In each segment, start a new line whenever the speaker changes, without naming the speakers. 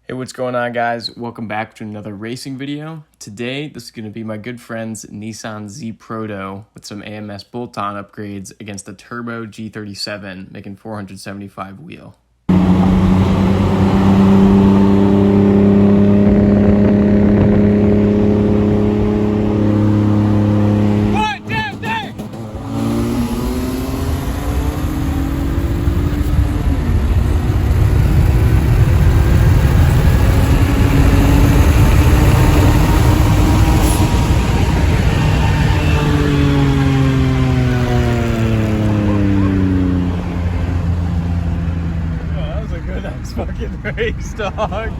Hey, what's going on, guys? Welcome back to another racing video. Today, this is going to be my good friend's Nissan Z Proto with some AMS bolt-on upgrades against the Turbo G37, making 475 wheel. Nice fucking race, dog.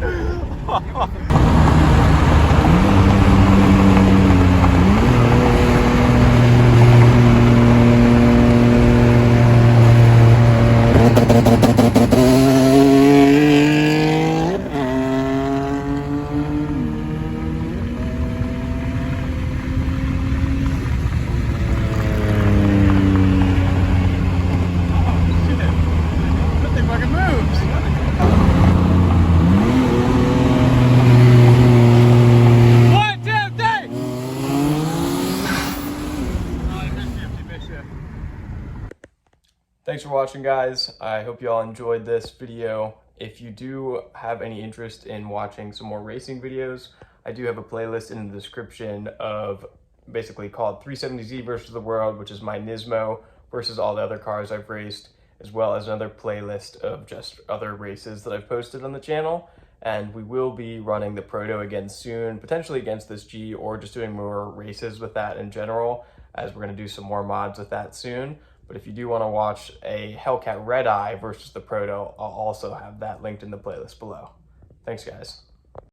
Thanks for watching, guys. I hope you all enjoyed this video. If you do have any interest in watching some more racing videos, I do have a playlist in the description of basically called 370Z versus the world, which is my Nismo versus all the other cars I've raced, as well as another playlist of just other races that I've posted on the channel. And we will be running the Proto again soon, potentially against this G, or just doing more races with that in general, as we're going to do some more mods with that soon. But if you do want to watch a Hellcat Red Eye versus the Proto, I'll also have that linked in the playlist below. Thanks, guys.